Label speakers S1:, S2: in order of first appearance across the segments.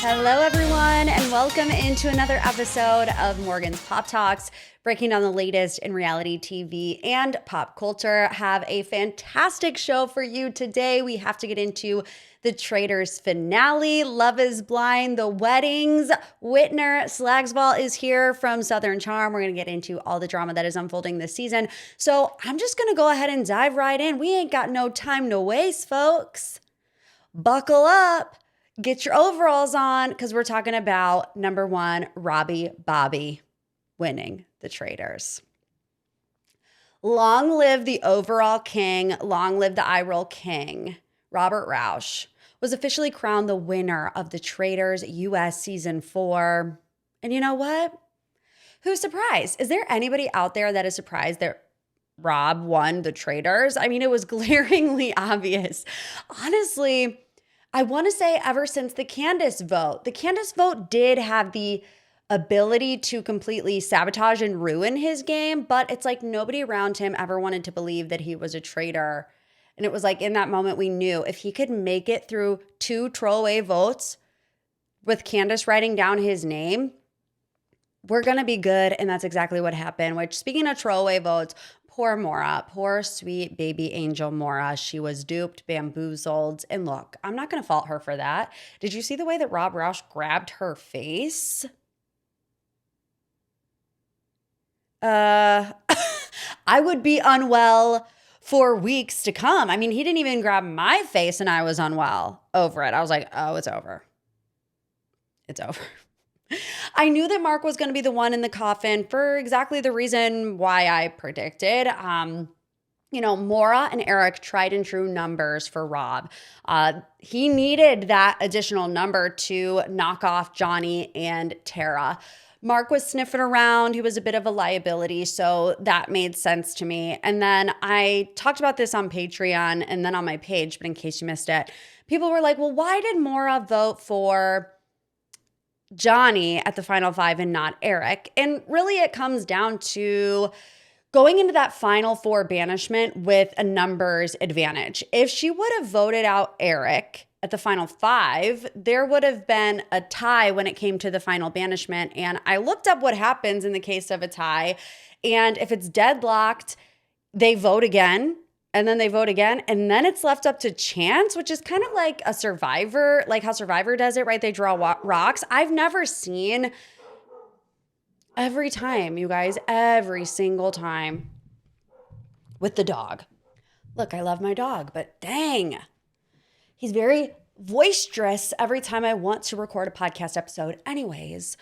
S1: Hello, everyone, and welcome into another episode of Morgan's Pop Talks, breaking down the latest in reality TV and pop culture. Have a fantastic show for you today. We have to get into the Traitors finale, Love is Blind, the weddings. Whitner, Slagsvol is here from Southern Charm. We're going to get into all the drama that is unfolding this season. So I'm just going to go ahead and dive right in. We ain't got no time to waste, folks. Buckle up. Get your overalls on because we're talking about number one, Robbie Bobby winning the Traitors. Long live the overall king. Long live the eye roll king. Robert Rausch was officially crowned the winner of the Traitors US Season 4. And you know what? Who's surprised? Is there anybody out there that is surprised that Rob won the Traitors? I mean, it was glaringly obvious. Honestly, I want to say ever since the Candace vote. The Candace vote did have the ability to completely sabotage and ruin his game, but it's like nobody around him ever wanted to believe that he was a traitor. And it was like in that moment we knew if he could make it through 2 throwaway votes with Candace writing down his name, we're going to be good. And that's exactly what happened, which speaking of throwaway votes, poor Maura, poor sweet baby angel Maura. She was duped, bamboozled. And look, I'm not going to fault her for that. Did you see the way that Rob Rausch grabbed her face? I would be unwell for weeks to come. I mean, he didn't even grab my face and I was unwell over it. I was like, oh, it's over. It's over. I knew that Mark was going to be the one in the coffin for exactly the reason why I predicted. Maura and Eric tried and true numbers for Rob. He needed that additional number to knock off Johnny and Tara. Mark was sniffing around. He was a bit of a liability, so that made sense to me. And then I talked about this on Patreon and then on my page, but in case you missed it, people were like, well, why did Maura vote for Johnny at the final 5 and not Eric? And really it comes down to going into that final 4 banishment with a numbers advantage. If she would have voted out Eric at the final 5, there would have been a tie when it came to the final banishment. And I looked up what happens in the case of a tie. And if it's deadlocked, they vote again. And then they vote again, and then it's left up to chance, which is kind of like a Survivor, like how Survivor does it, right? They draw rocks. I've never seen every time, you guys, every single time with the dog. Look, I love my dog, but dang, he's very boisterous every time I want to record a podcast episode. Anyways,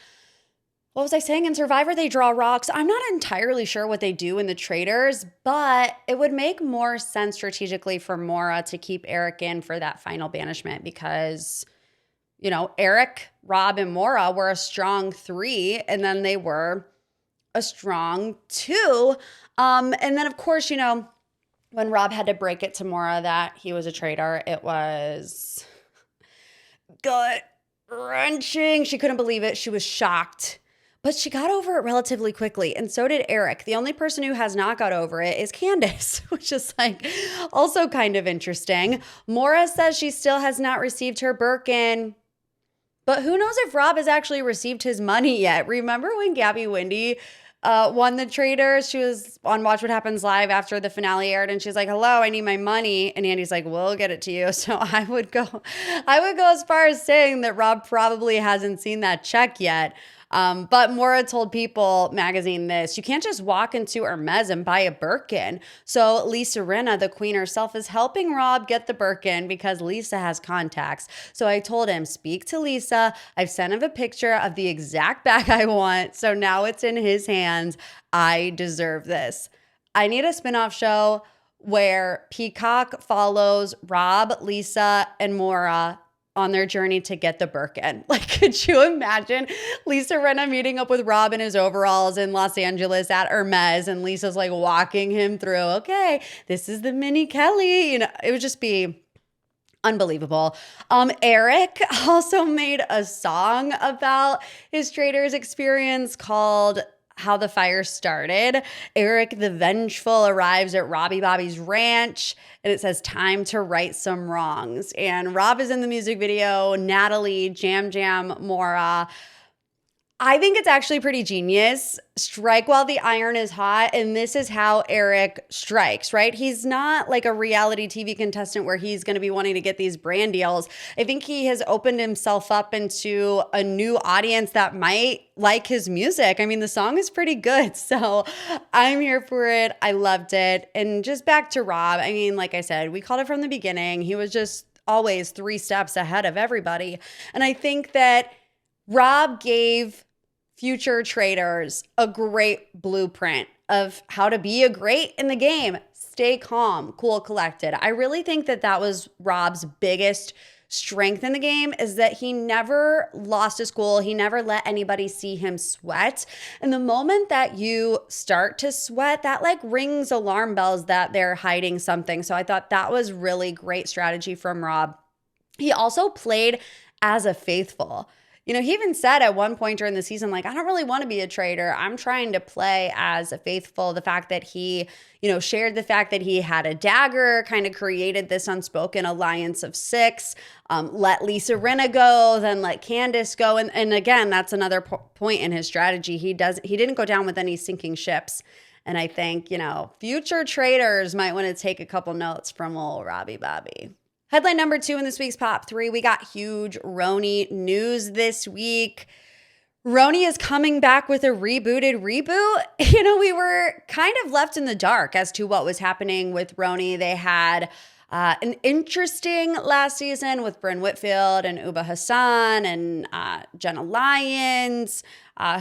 S1: what was I saying? In Survivor, they draw rocks. I'm not entirely sure what they do in the Traitors, but it would make more sense strategically for Maura to keep Eric in for that final banishment because, Eric, Rob, and Maura were a strong 3, and then they were a strong 2. And then, of course, when Rob had to break it to Maura that he was a traitor, it was gut-wrenching. She couldn't believe it. She was shocked. But she got over it relatively quickly, and so did Eric. The only person who has not got over it is Candace, which is also kind of interesting. Maura says she still has not received her Birkin, but who knows if Rob has actually received his money yet. Remember when Gabby Windey won the Traitors? She was on Watch What Happens Live after the finale aired, and she's like, hello, I need my money. And Andy's like, we'll get it to you. So I would go as far as saying that Rob probably hasn't seen that check yet. But Maura told People magazine this, you can't just walk into Hermes and buy a Birkin. So Lisa Rinna, the queen herself, is helping Rob get the Birkin because Lisa has contacts. So I told him, speak to Lisa. I've sent him a picture of the exact bag I want. So now it's in his hands. I deserve this. I need a spinoff show where Peacock follows Rob, Lisa, and Maura on their journey to get the Birkin. Could you imagine Lisa Rinna meeting up with Rob in his overalls in Los Angeles at Hermes, and Lisa's walking him through, okay, this is the mini Kelly. It would just be unbelievable. Eric also made a song about his Traitors experience called how the fire started. Eric the Vengeful arrives at Robbie Bobby's ranch, and it says, time to right some wrongs. And Rob is in the music video, Natalie, Jam Jam, Maura. I think it's actually pretty genius. Strike while the iron is hot. And this is how Eric strikes, right? He's not like a reality TV contestant where he's going to be wanting to get these brand deals. I think he has opened himself up into a new audience that might like his music. I mean, the song is pretty good. So I'm here for it. I loved it. And just back to Rob. I mean, like I said, we called it from the beginning. He was just always 3 steps ahead of everybody. And I think that Rob gave future Traitors a great blueprint of how to be a great in the game. Stay calm, cool, collected. I really think that that was Rob's biggest strength in the game, is that he never lost his cool. He never let anybody see him sweat. And the moment that you start to sweat, that like rings alarm bells that they're hiding something. So I thought that was really great strategy from Rob. He also played as a faithful. You know, he even said at one point during the season, like, I don't really want to be a traitor. I'm trying to play as a faithful. The fact that he, shared the fact that he had a dagger, kind of created this unspoken alliance of 6, let Lisa Rinna go, then let Candace go. And again, that's another point in his strategy. He didn't go down with any sinking ships. And I think, future Traitors might want to take a couple notes from old Robbie Bobby. Headline number 2 in this week's Pop 3, we got huge RHONY news this week. RHONY is coming back with a rebooted reboot. We were kind of left in the dark as to what was happening with RHONY. They had an interesting last season with Bryn Whitfield and Uba Hassan and Jenna Lyons.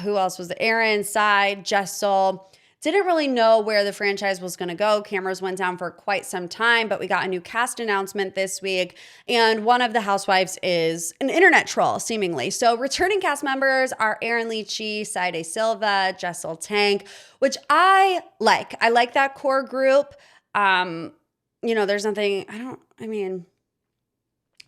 S1: Who else was there? Erin, Sai, Jessel. Didn't really know where the franchise was going to go. Cameras went down for quite some time, but we got a new cast announcement this week. And one of the housewives is an internet troll, seemingly. So returning cast members are Erin Lichy, Sai De Silva, Jessel Taank, which I like. I like that core group. There's nothing,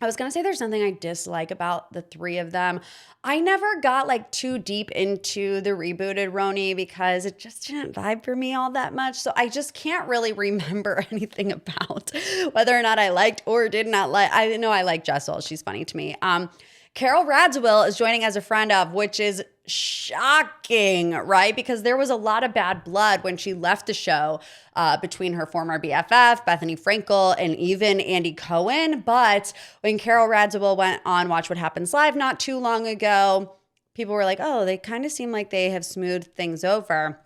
S1: I was going to say there's something I dislike about the 3 of them. I never got too deep into the rebooted RHONY because it just didn't vibe for me all that much. So I just can't really remember anything about whether or not I liked or did not like. I know I like Jessel. She's funny to me. Carole Radziwill is joining as a friend of, which is shocking, right? Because there was a lot of bad blood when she left the show between her former BFF, Bethany Frankel, and even Andy Cohen. But when Carole Radziwill went on Watch What Happens Live not too long ago, people were like, oh, they kind of seem like they have smoothed things over.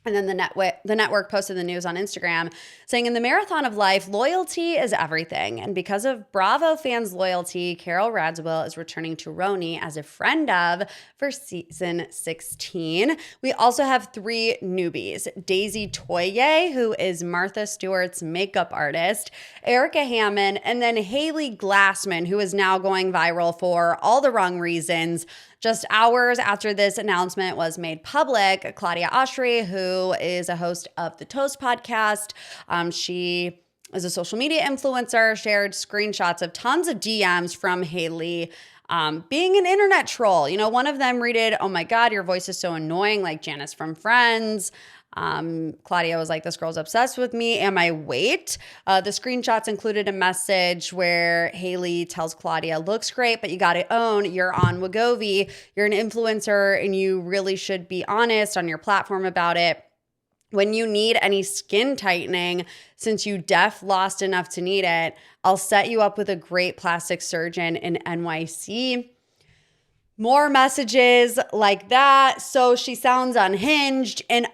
S1: And then the network posted the news on Instagram saying, in the marathon of life, loyalty is everything. And because of Bravo fans' loyalty, Carole Radziwill is returning to RHONY as a friend of for season 16. We also have 3 newbies. Daisy Toye, who is Martha Stewart's makeup artist, Erica Hammond, and then Haley Glassman, who is now going viral for all the wrong reasons. Just hours after this announcement was made public, Claudia Oshry, who is a host of the Toast podcast, she is a social media influencer, shared screenshots of tons of DMs from Haley being an internet troll. One of them read, oh my God, your voice is so annoying, like Janice from Friends. Claudia was like, this girl's obsessed with me. Am I wait? The screenshots included a message where Haley tells Claudia, looks great, but you got to own you're on Wegovy. You're an influencer and you really should be honest on your platform about it. When you need any skin tightening, since you lost enough to need it, I'll set you up with a great plastic surgeon in NYC. More messages like that. So she sounds unhinged. And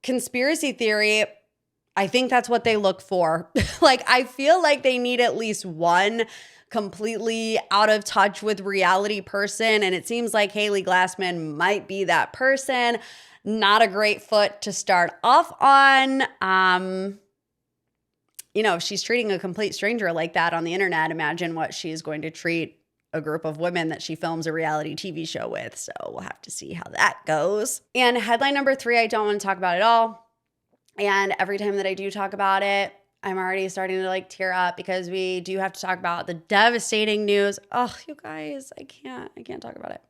S1: conspiracy theory, I think that's what they look for. I feel like they need at least one completely out of touch with reality person. And it seems like Haley Glassman might be that person. Not a great foot to start off on. If she's treating a complete stranger like that on the internet, imagine what she's going to treat a group of women that she films a reality TV show with. So we'll have to see how that goes. And headline number 3, I don't want to talk about at all. And every time that I do talk about it, I'm already starting to tear up because we do have to talk about the devastating news. Oh, you guys, I can't talk about it.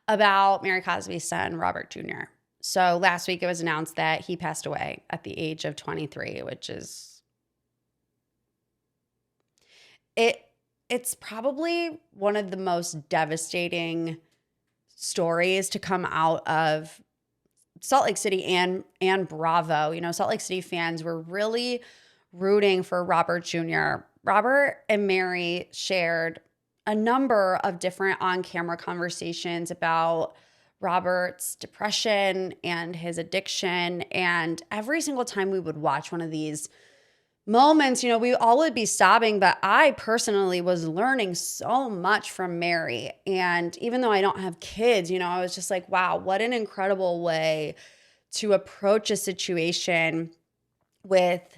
S1: About Mary Cosby's son, Robert Jr. So last week it was announced that he passed away at the age of 23, which is it's probably one of the most devastating stories to come out of Salt Lake City and Bravo. You know, Salt Lake City fans were really rooting for Robert Jr. Robert and Mary shared a number of different on-camera conversations about Robert's depression and his addiction. And every single time we would watch one of these moments, you know, we all would be sobbing, but I personally was learning so much from Mary. And even though I don't have kids, you know, I was just like, wow, what an incredible way to approach a situation with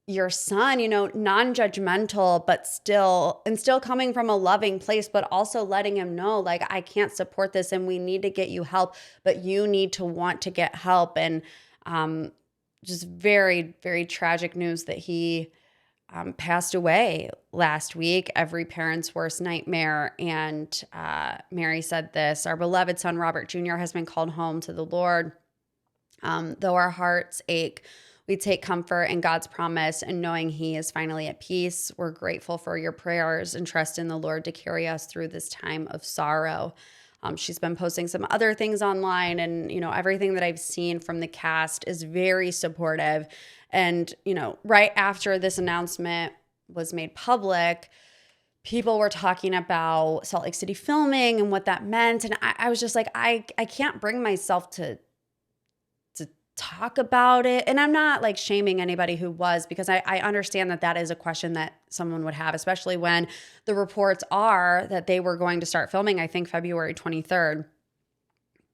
S1: your son, you know, non-judgmental, but still coming from a loving place, but also letting him know, like, I can't support this and we need to get you help, but you need to want to get help. And just very, very tragic news that he passed away last week, every parent's worst nightmare. And Mary said this: our beloved son, Robert Jr., has been called home to the Lord. Though our hearts ache, we take comfort in God's promise and knowing he is finally at peace. We're grateful for your prayers and trust in the Lord to carry us through this time of sorrow. She's been posting some other things online, and, you know, everything that I've seen from the cast is very supportive. And, you know, right after this announcement was made public, people were talking about Salt Lake City filming and what that meant. And I was just like, I can't bring myself to talk about it. And I'm not like shaming anybody who was, because I understand that that is a question that someone would have, especially when the reports are that they were going to start filming, I think February 23rd.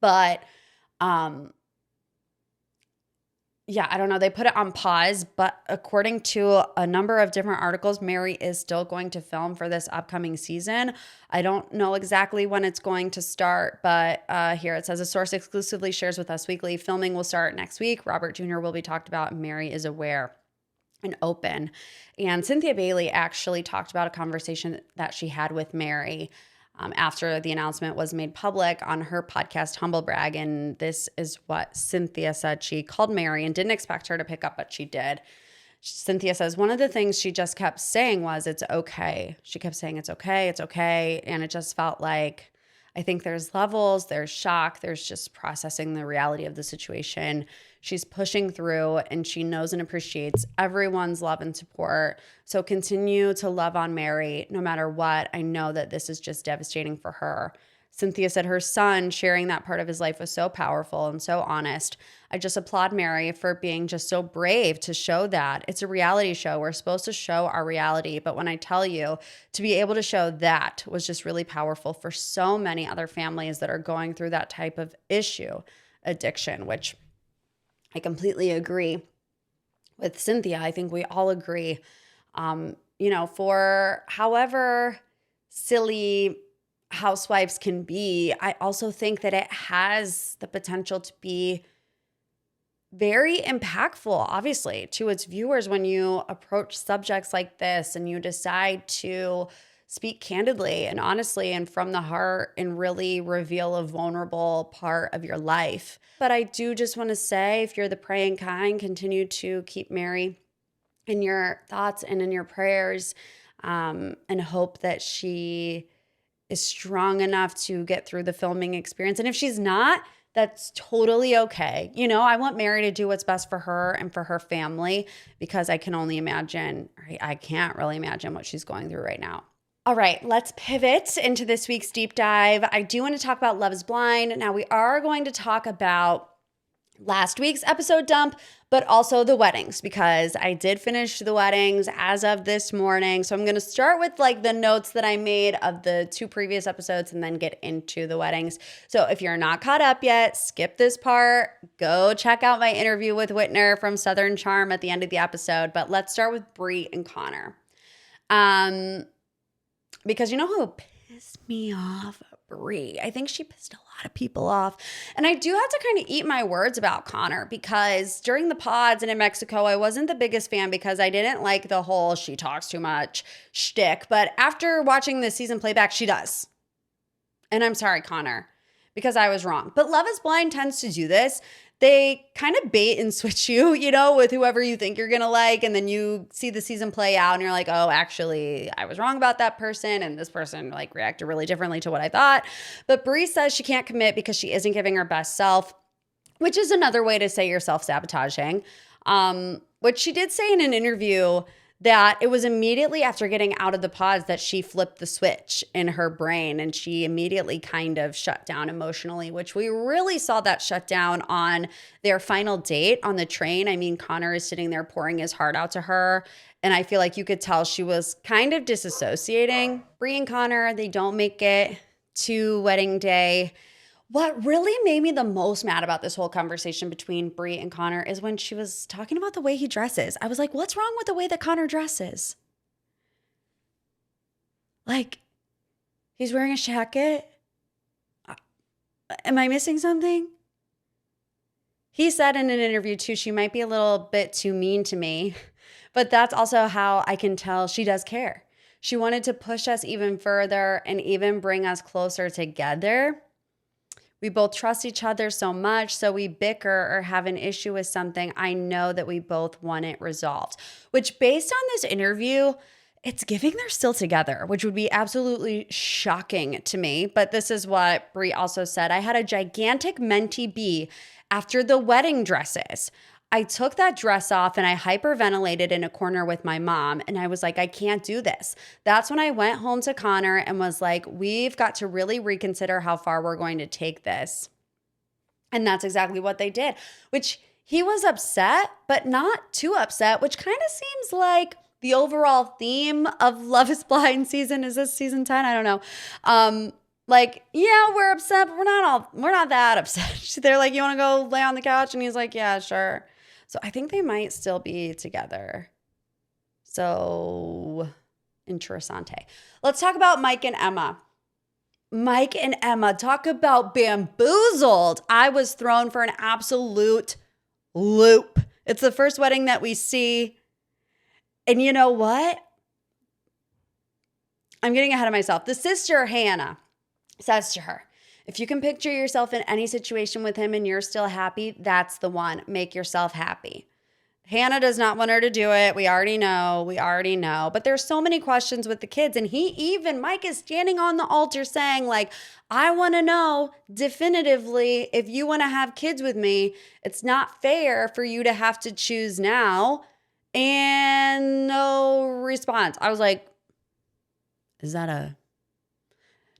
S1: But yeah, I don't know. They put it on pause, but according to a number of different articles, Mary is still going to film for this upcoming season. I don't know exactly when it's going to start, but here it says, a source exclusively shares with Us Weekly, filming will start next week. Robert Jr. will be talked about, and Mary is aware and open. And Cynthia Bailey actually talked about a conversation that she had with Mary after the announcement was made public on her podcast, Humble Brag. And this is what Cynthia said. She called Mary and didn't expect her to pick up, but she did. Cynthia says, one of the things she just kept saying was, it's okay. She kept saying, it's okay, it's okay. And it just felt like, I think there's levels, there's shock, there's just processing the reality of the situation. She's pushing through, and she knows and appreciates everyone's love and support. So continue to love on Mary no matter what. I know that this is just devastating for her. Cynthia said her son sharing that part of his life was so powerful and so honest. I just applaud Mary for being just so brave to show that. It's a reality show. We're supposed to show our reality. But when I tell you, to be able to show that was just really powerful for so many other families that are going through that type of issue, addiction, which I completely agree with Cynthia. I think we all agree, you know, for however silly housewives can be, I also think that it has the potential to be very impactful, obviously, to its viewers when you approach subjects like this and you decide to speak candidly and honestly and from the heart and really reveal a vulnerable part of your life. But I do just want to say, if you're the praying kind, continue to keep Mary in your thoughts and in your prayers, and hope that she is strong enough to get through the filming experience. And if she's not, that's totally okay. You know, I want Mary to do what's best for her and for her family, because I can only imagine, I can't really imagine what she's going through right now. All right, let's pivot into this week's deep dive. I do want to talk about Love is Blind. Now, we are going to talk about last week's episode dump, but also the weddings, because I did finish the weddings as of this morning. So I'm going to start with like the notes that I made of the 2 previous episodes and then get into the weddings. So if you're not caught up yet, skip this part. Go check out my interview with Whitner from Southern Charm at the end of the episode. But let's start with Bree and Connor. Because you know who pissed me off? Bree. I think she pissed a lot of people off. And I do have to kind of eat my words about Connor, because during the pods and in Mexico, I wasn't the biggest fan because I didn't like the whole she talks too much shtick. But after watching this season playback, she does. And I'm sorry, Connor. because I was wrong. But Love is Blind tends to do this. They kind of bait and switch you, with whoever you think you're going to like. And then you see the season play out and you're like, oh, actually, I was wrong about that person. And this person reacted really differently to what I thought. But Bree says she can't commit because she isn't giving her best self, which is another way to say you're self-sabotaging. Which she did say in an interview that it was immediately after getting out of the pods that she flipped the switch in her brain and she immediately kind of shut down emotionally, which we really saw that shut down on their final date on the train. I mean, Connor is sitting there pouring his heart out to her, and I feel like you could tell she was kind of disassociating. Bree and Connor, they don't make it to wedding day. What really made me the most mad about this whole conversation between Bree and Connor is when she was talking about the way he dresses. I was like, what's wrong with the way that Connor dresses? He's wearing a jacket? Am I missing something? He said in an interview too, she might be a little bit too mean to me, but that's also how I can tell she does care. She wanted to push us even further and even bring us closer together. We both trust each other so much, so we bicker or have an issue with something. I know that we both want it resolved, which based on this interview, it's giving they're still together, which would be absolutely shocking to me. But this is what Bree also said. I had a gigantic mentee bee after the wedding dresses. I took that dress off and I hyperventilated in a corner with my mom. And I was like, I can't do this. That's when I went home to Connor and was like, we've got to really reconsider how far we're going to take this. And that's exactly what they did, which he was upset, but not too upset, which kind of seems like the overall theme of Love is Blind season. Is this season 10? I don't know. Yeah, we're upset, but we're not that upset. They're like, you want to go lay on the couch? And he's like, yeah, sure. So I think they might still be together. So interessante. Let's talk about Mike and Emma. Mike and Emma, talk about bamboozled. I was thrown for an absolute loop. It's the first wedding that we see. And you know what? I'm getting ahead of myself. The sister, Hannah, says to her, if you can picture yourself in any situation with him and you're still happy, that's the one. Make yourself happy. Hannah does not want her to do it. We already know. But there's so many questions with the kids. And Mike is standing on the altar saying I want to know definitively if you want to have kids with me. It's not fair for you to have to choose now. And no response. I was like, is that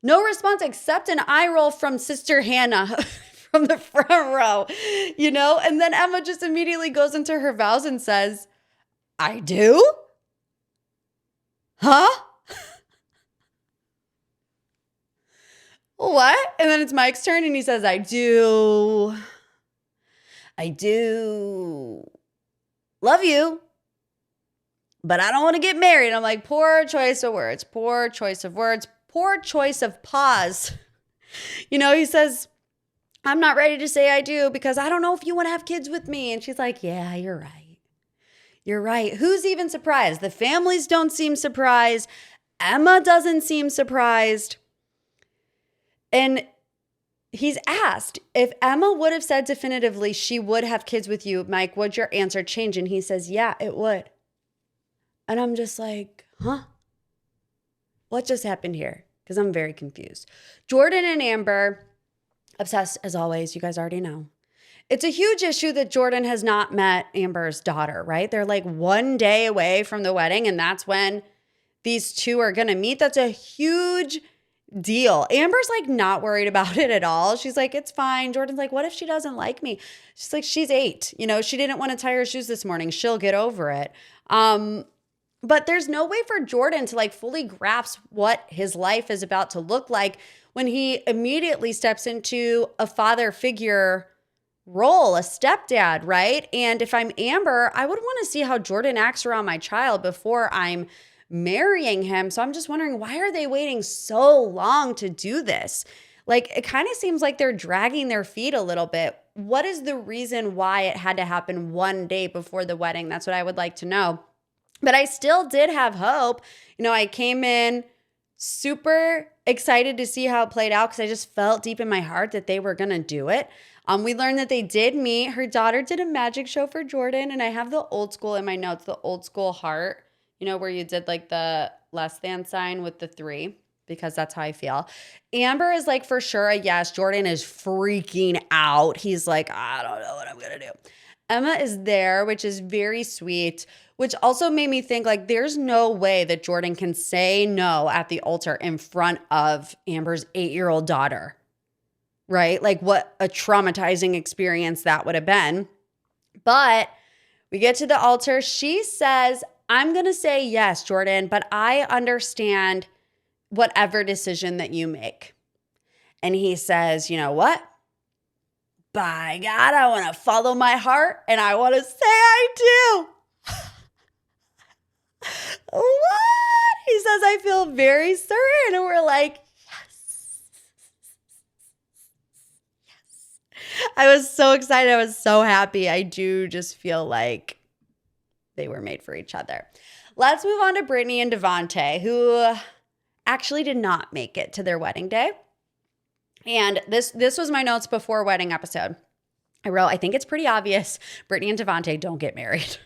S1: no response except an eye roll from Sister Hannah from the front row, And then Emma just immediately goes into her vows and says, I do? Huh? What? And then it's Mike's turn and he says, I do love you, but I don't want to get married. I'm like, poor choice of words, poor choice of pause. He says, I'm not ready to say I do because I don't know if you want to have kids with me. And she's like, yeah, you're right. You're right. Who's even surprised? The families don't seem surprised. Emma doesn't seem surprised. And he's asked if Emma would have said definitively she would have kids with you, Mike, would your answer change? And he says, yeah, it would. And I'm just like, huh? What just happened here? Because I'm very confused. Jordan and Amber, obsessed as always. You guys already know. It's a huge issue that Jordan has not met Amber's daughter, right? They're like one day away from the wedding, and that's when these two are going to meet. That's a huge deal. Amber's not worried about it at all. She's like, it's fine. Jordan's like, what if she doesn't like me? She's like, she's 8. She didn't want to tie her shoes this morning. She'll get over it. But there's no way for Jordan to fully grasp what his life is about to look like when he immediately steps into a father figure role, a stepdad, right? And if I'm Amber, I would want to see how Jordan acts around my child before I'm marrying him. So I'm just wondering, why are they waiting so long to do this? It kind of seems like they're dragging their feet a little bit. What is the reason why it had to happen one day before the wedding? That's what I would like to know. But I still did have hope. I came in Super excited to see how it played out because I just felt deep in my heart that they were going to do it. We learned that they did meet. Her daughter did a magic show for Jordan, and I have the old school in my notes, the old school heart, where you did like the less than sign with the 3, because that's how I feel. Amber is like for sure a yes. Jordan is freaking out. He's like, I don't know what I'm going to do. Emma is there, which is very sweet, which also made me think like there's no way that Jordan can say no at the altar in front of Amber's 8-year-old daughter, right? Like what a traumatizing experience that would have been. But we get to the altar. She says, I'm going to say yes, Jordan, but I understand whatever decision that you make. And he says, you know what? By God, I want to follow my heart and I want to say I do. What? He says, I feel very certain. And we're like, yes. Yes. I was so excited. I was so happy. I do just feel like they were made for each other. Let's move on to Brittany and Devontae, who actually did not make it to their wedding day. And this was my notes before wedding episode. I wrote, I think it's pretty obvious Brittany and Devontae don't get married.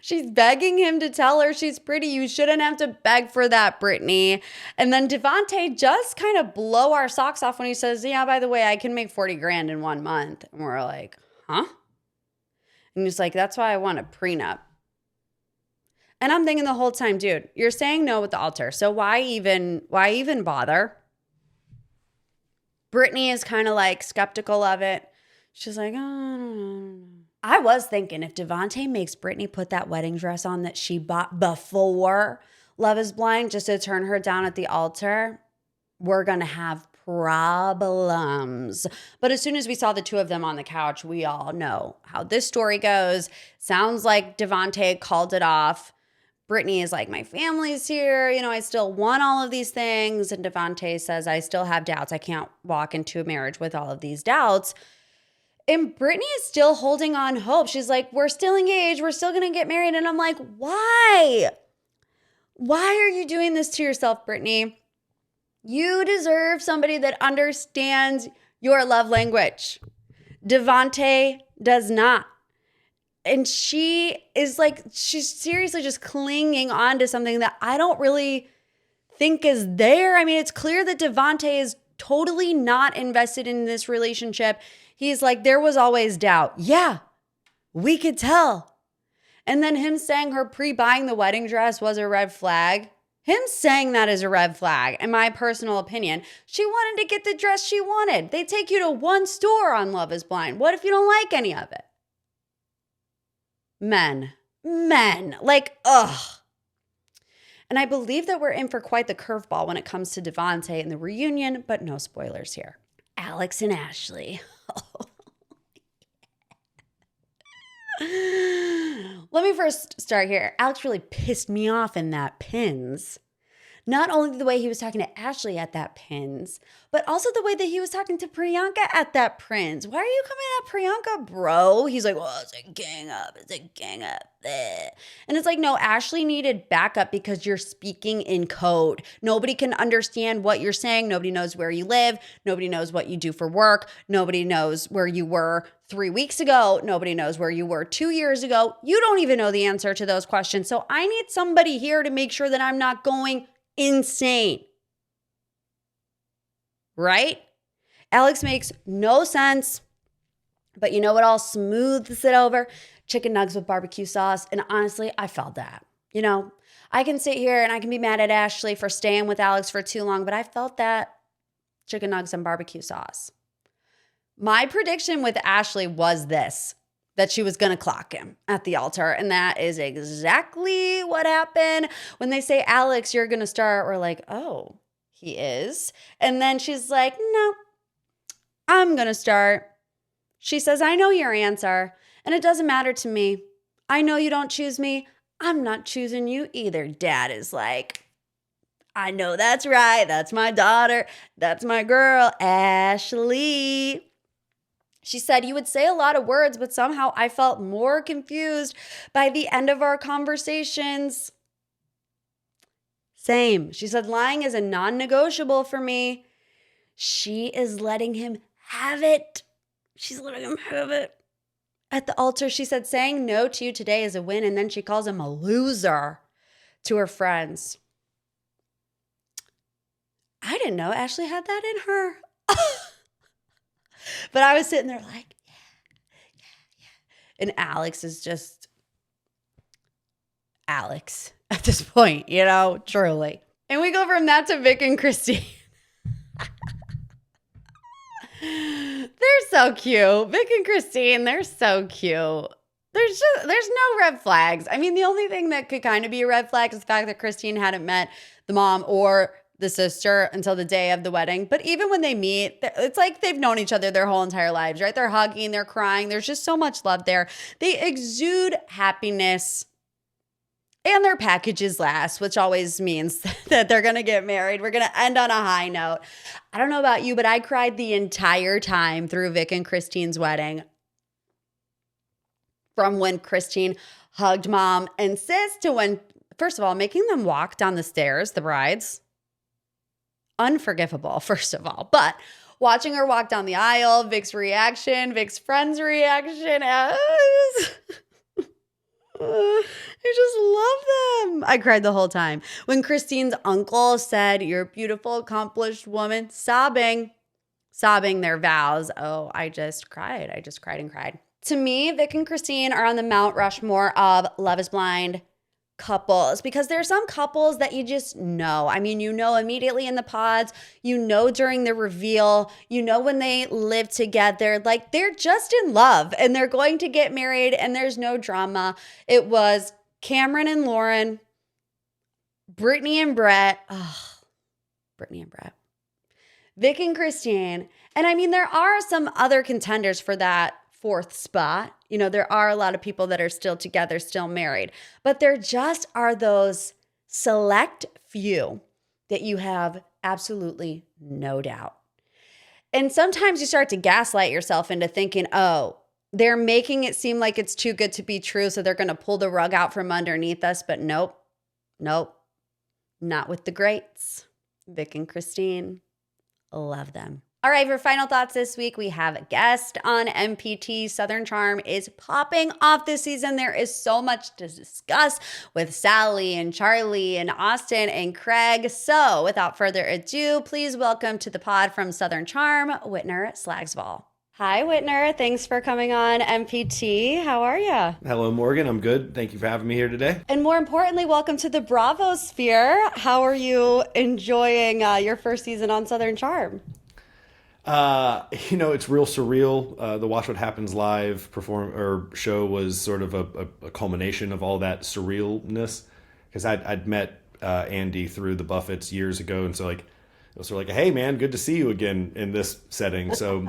S1: She's begging him to tell her she's pretty. You shouldn't have to beg for that, Brittany. And then Devontae just kind of blow our socks off when he says, yeah, by the way, I can make 40 grand in 1 month. And we're like, huh? And he's like, that's why I want a prenup. And I'm thinking the whole time, dude, you're saying no with the altar. So why even bother? Brittany is kind of like skeptical of it. She's like, oh. I was thinking if Devontae makes Brittany put that wedding dress on that she bought before Love is Blind just to turn her down at the altar, we're going to have problems. But as soon as we saw the two of them on the couch, we all know how this story goes. Sounds like Devontae called it off. Brittany is like, my family's here. I still want all of these things. And Devontae says, I still have doubts. I can't walk into a marriage with all of these doubts. And Brittany is still holding on hope. She's like, we're still engaged. We're still going to get married. And I'm like, why? Why are you doing this to yourself, Brittany? You deserve somebody that understands your love language. Devontae does not. And she is like, she's seriously just clinging on to something that I don't really think is there. I mean, it's clear that Devontae is totally not invested in this relationship. He's like, there was always doubt. Yeah, we could tell. And then him saying her pre-buying the wedding dress was a red flag. Him saying that is a red flag, in my personal opinion. She wanted to get the dress she wanted. They take you to one store on Love is Blind. What if you don't like any of it? Men, like, ugh. And I believe that we're in for quite the curveball when it comes to Devontae and the reunion, but no spoilers here. Alex and Ashley. Let me first start here. Alex really pissed me off in that Pins. Not only the way he was talking to Ashley at that Pins, but also the way that he was talking to Priyanka at that Prince. Why are you coming at Priyanka, bro? He's like, well, it's a gang up. It's a gang up. Bleh. And it's like, no, Ashley needed backup because you're speaking in code. Nobody can understand what you're saying. Nobody knows where you live. Nobody knows what you do for work. Nobody knows where you were 3 weeks ago. Nobody knows where you were 2 years ago. You don't even know the answer to those questions. So I need somebody here to make sure that I'm not going insane. Right? Alex makes no sense. But you know what? I'll smooth it over. Chicken nuggets with barbecue sauce. And honestly, I felt that. I can sit here and I can be mad at Ashley for staying with Alex for too long, but I felt that chicken nuggets and barbecue sauce. My prediction with Ashley was this, that she was going to clock him at the altar. And that is exactly what happened. When they say, Alex, you're going to start, we're like, oh, he is. And then she's like, no, I'm going to start. She says, I know your answer, and it doesn't matter to me. I know you don't choose me. I'm not choosing you either. Dad is like, I know that's right. That's my daughter. That's my girl, Ashley. She said, you would say a lot of words, but somehow I felt more confused by the end of our conversations. Same. She said, lying is a non-negotiable for me. She is letting him have it. She's letting him have it. At the altar, she said, saying no to you today is a win. And then she calls him a loser to her friends. I didn't know Ashley had that in her. But I was sitting there like, yeah. And Alex is just Alex at this point, truly. And we go from that to Vic and Christine. They're so cute. Vic and Christine, they're so cute. There's no red flags. I mean, the only thing that could kind of be a red flag is the fact that Christine hadn't met the mom or the sister until the day of the wedding. But even when they meet, it's like they've known each other their whole entire lives, right? They're hugging, they're crying. There's just so much love there. They exude happiness. And their packages last, which always means that they're going to get married. We're going to end on a high note. I don't know about you, but I cried the entire time through Vic and Christine's wedding. From when Christine hugged mom and sis to when, first of all, making them walk down the stairs, the brides. Unforgivable, first of all. But watching her walk down the aisle, Vic's reaction, Vic's friend's reaction, I just love them. I cried the whole time. When Christine's uncle said, "You're a beautiful, accomplished woman," sobbing their vows. Oh, I just cried. I just cried and cried. To me, Vic and Christine are on the Mount Rushmore of Love is Blind couples, because there are some couples that you just know. I mean, immediately in the pods, during the reveal, when they live together, like they're just in love and they're going to get married and there's no drama. It was Cameron and Lauren, Brittany and Brett. Oh, Brittany and Brett. Vic and Christine. And I mean, there are some other contenders for that fourth spot. There are a lot of people that are still together, still married, but there just are those select few that you have absolutely no doubt. And sometimes you start to gaslight yourself into thinking, oh, they're making it seem like it's too good to be true, so they're going to pull the rug out from underneath us. But nope, not with the greats. Vic and Christine, love them. All right, for final thoughts this week, we have a guest on MPT. Southern Charm is popping off this season. There is so much to discuss with Sally and Charlie and Austin and Craig. So without further ado, please welcome to the pod from Southern Charm, Whitner Slagsvol. Hi, Whitner. Thanks for coming on MPT. How are you?
S2: Hello, Morgan. I'm good. Thank you for having me here today.
S1: And more importantly, welcome to the Bravo sphere. How are you enjoying your first season on Southern Charm?
S2: It's real surreal. The Watch What Happens Live show was sort of a culmination of all that surrealness, because I'd met Andy through the Buffetts years ago, and so it was sort of like, hey man, good to see you again in this setting. So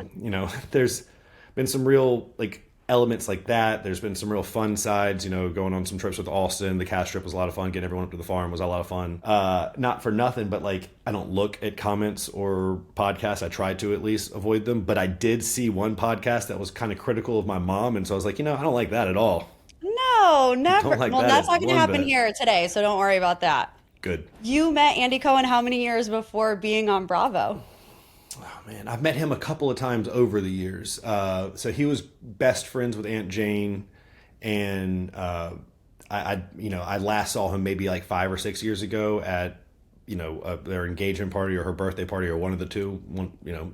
S2: there's been some real elements like that. There's been some real fun sides, going on some trips with Austin. The cast trip was a lot of fun. Getting everyone up to the farm was a lot of fun. Not for nothing, but I don't look at comments or podcasts. I try to at least avoid them. But I did see one podcast that was kind of critical of my mom. And so I was like, I don't like that at all.
S1: No, never. Well, that's not going to happen here today. So don't worry about that.
S2: Good.
S1: You met Andy Cohen how many years before being on Bravo?
S2: Oh man, I've met him a couple of times over the years. So he was best friends with Aunt Jane, and I last saw him maybe 5 or 6 years ago at their engagement party or her birthday party, or one of the two.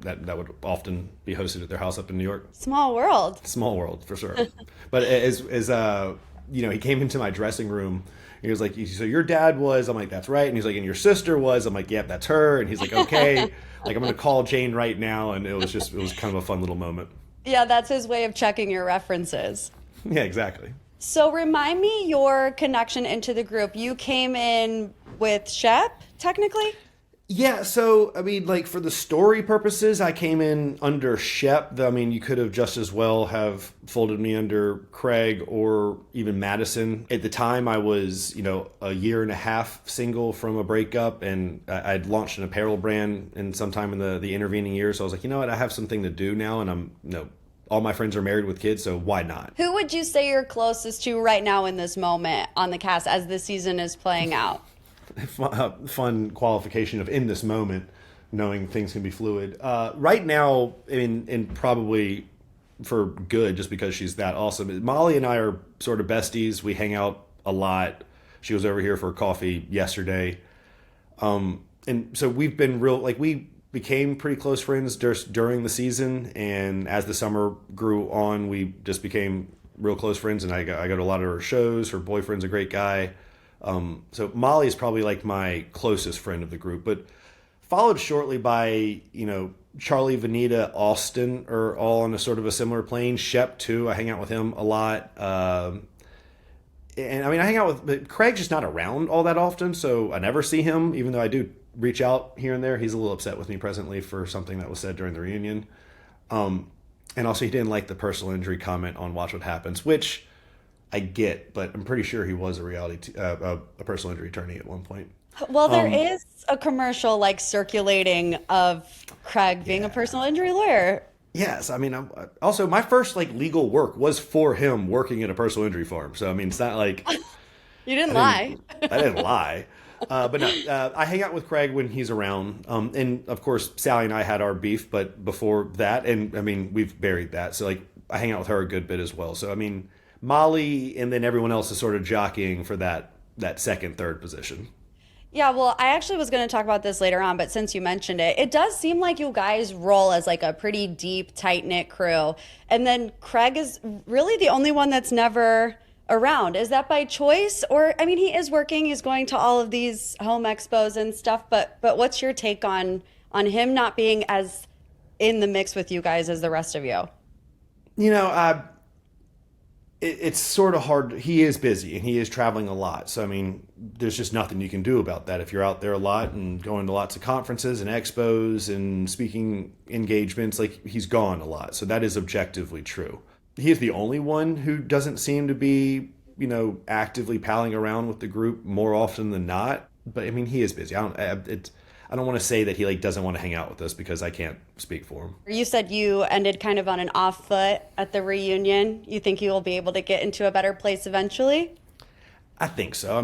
S2: That would often be hosted at their house up in New York.
S1: Small world
S2: for sure. But as he came into my dressing room. He was like, so your dad was? I'm like, that's right. And he's like, and your sister was? I'm like, yep, that's her. And he's like, okay, I'm going to call Jane right now. And it was kind of a fun little moment.
S1: Yeah, that's his way of checking your references.
S2: Yeah, exactly.
S1: So remind me your connection into the group. You came in with Shep, technically?
S2: Yeah, so, for the story purposes, I came in under Shep. You could have just as well have folded me under Craig or even Madison. At the time, I was, a year and a half single from a breakup, and I'd launched an apparel brand in sometime in the intervening year. So I was like, I have something to do now, and I'm, all my friends are married with kids, so why not?
S1: Who would you say you're closest to right now in this moment on the cast as the season is playing out?
S2: fun qualification of in this moment, knowing things can be fluid. Right now, and probably for good, just because she's that awesome. Molly and I are sort of besties. We hang out a lot. She was over here for coffee yesterday. And so we've been we became pretty close friends during the season. And as the summer grew on, we just became real close friends. And I go to a lot of her shows. Her boyfriend's a great guy. So Molly is probably like my closest friend of the group, but followed shortly by, Charlie, Vanita, Austin are all on a sort of a similar plane. Shep too. I hang out with him a lot. And I hang out with, but Craig's just not around all that often, so I never see him, even though I do reach out here and there. He's a little upset with me presently for something that was said during the reunion. And also he didn't like the personal injury comment on Watch What Happens, which I get, but I'm pretty sure he was a personal injury attorney at one point.
S1: Well, there is a commercial circulating of Craig being a personal injury lawyer.
S2: Yes, also my first legal work was for him working at a personal injury farm. So it's not like
S1: you didn't lie.
S2: I didn't lie. But no, I hang out with Craig when he's around. And of course, Sally and I had our beef, but before that, and we've buried that. So I hang out with her a good bit as well. So Molly and then everyone else is sort of jockeying for that second, third position.
S1: Yeah, well, I actually was going to talk about this later on, but since you mentioned it, it does seem like you guys roll as a pretty deep, tight-knit crew. And then Craig is really the only one that's never around. Is that by choice? Or, he is working, he's going to all of these home expos and stuff, but what's your take on him not being as in the mix with you guys as the rest of you?
S2: It's sort of hard. He is busy and he is traveling a lot. So, there's just nothing you can do about that. If you're out there a lot and going to lots of conferences and expos and speaking engagements, he's gone a lot. So that is objectively true. He is the only one who doesn't seem to be, actively palling around with the group more often than not. But he is busy. I don't want to say that he doesn't want to hang out with us because I can't speak for him. You
S1: said you ended kind of on an off foot at the reunion. You think you will be able to get into a better place eventually?
S2: I think so.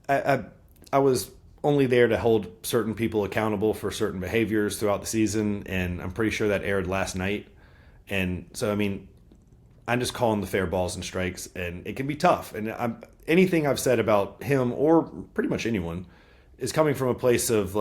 S2: I was only there to hold certain people accountable for certain behaviors throughout the season, and I'm pretty sure that aired last night. And so, I'm just calling the fair balls and strikes, and it can be tough. And anything I've said about him or pretty much anyone is coming from a place of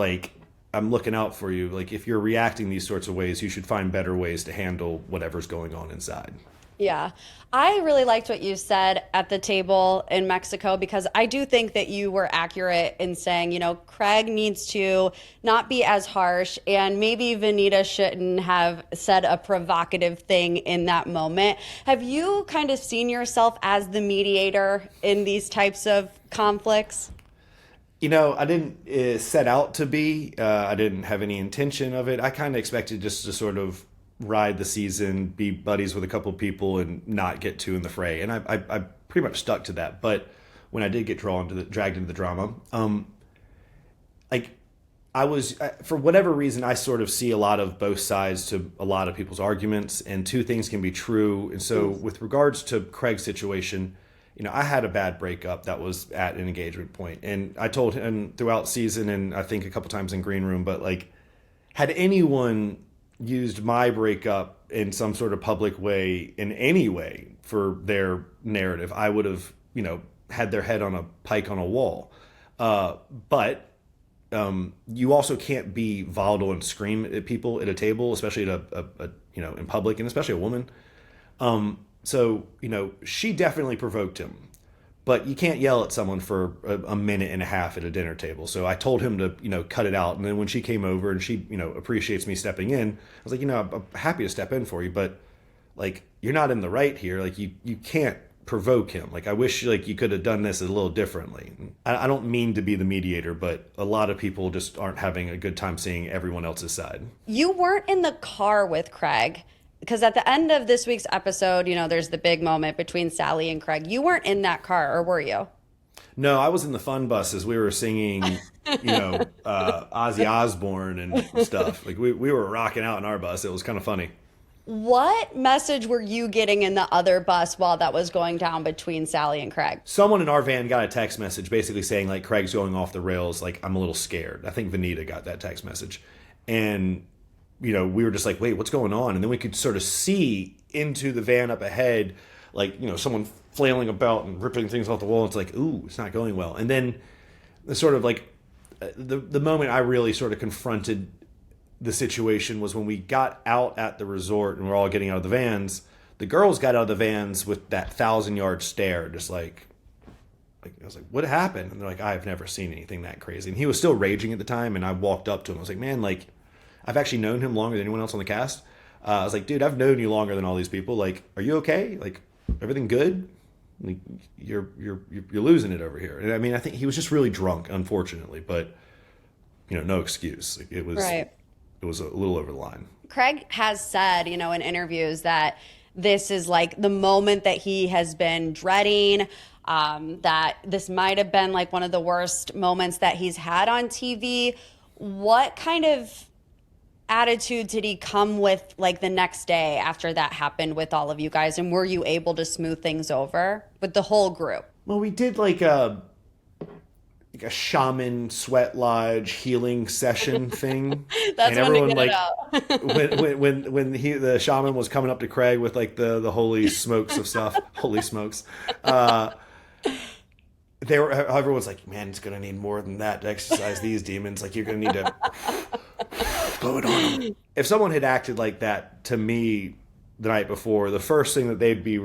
S2: I'm looking out for you. If you're reacting these sorts of ways, you should find better ways to handle whatever's going on inside.
S1: Yeah. I really liked what you said at the table in Mexico, because I do think that you were accurate in saying, Craig needs to not be as harsh, and maybe Vanita shouldn't have said a provocative thing in that moment. Have you kind of seen yourself as the mediator in these types of conflicts?
S2: I didn't set out to be. I didn't have any intention of it. I kind of expected just to sort of ride the season, be buddies with a couple of people, and not get too in the fray. And I pretty much stuck to that. But when I did get dragged into the drama, I was, for whatever reason, I sort of see a lot of both sides to a lot of people's arguments, and two things can be true. And so with regards to Craig's situation, I had a bad breakup that was at an engagement point, and I told him throughout season, and I think a couple times in green room, but had anyone used my breakup in some sort of public way in any way for their narrative, I would have, had their head on a pike on a wall. But you also can't be volatile and scream at people at a table, especially at a in public, and especially a woman. So, she definitely provoked him, but you can't yell at someone for a minute and a half at a dinner table. So I told him to, cut it out. And then when she came over and she, appreciates me stepping in, I was like, I'm happy to step in for you, but you're not in the right here. You can't provoke him. I wish you could have done this a little differently. I don't mean to be the mediator, but a lot of people just aren't having a good time seeing everyone else's side. You
S1: weren't in the car with Craig. Because at the end of this week's episode, there's the big moment between Sally and Craig. You weren't in that car, or were you?
S2: No, I was in the fun bus as we were singing, Ozzy Osbourne and stuff. We were rocking out in our bus. It was kind of funny.
S1: What message were you getting in the other bus while that was going down between Sally and Craig?
S2: Someone in our van got a text message basically saying, like, Craig's going off the rails. Like, I'm a little scared. I think Vanita got that text message. And, you know, we were just like, wait, what's going on? And then we could sort of see into the van up ahead, like, you know, someone flailing about and ripping things off the wall. It's like, ooh, it's not going well. And then the sort of like the moment I really sort of confronted the situation was when we got out at the resort and we're all getting out of the vans. The girls got out of the vans with that 1,000-yard stare, just like I was like, what happened? And they're like, I've never seen anything that crazy. And he was still raging at the time. And I walked up to him. I was like, man, like, I've actually known him longer than anyone else on the cast. I was like, dude, I've known you longer than all these people. Like, are you okay? Like, everything good? Like, you're losing it over here. And I mean, I think he was just really drunk, unfortunately. But, you know, no excuse. Like, it was right. It was a little over the line.
S1: Craig has said, you know, in interviews that this is like the moment that he has been dreading, that this might have been like one of the worst moments that he's had on TV. What kind of attitude did he come with like the next day after that happened with all of you guys? And were you able to smooth things over with the whole group?
S2: Well, we did like a shaman sweat lodge healing session thing.
S1: That's and everyone like
S2: when the shaman was coming up to Craig with like the holy smokes of stuff. Holy smokes. Everyone's like, man, it's gonna need more than that to exercise these demons. Like, you're gonna need to blow it on them. If someone had acted like that to me the night before, the first thing that they'd be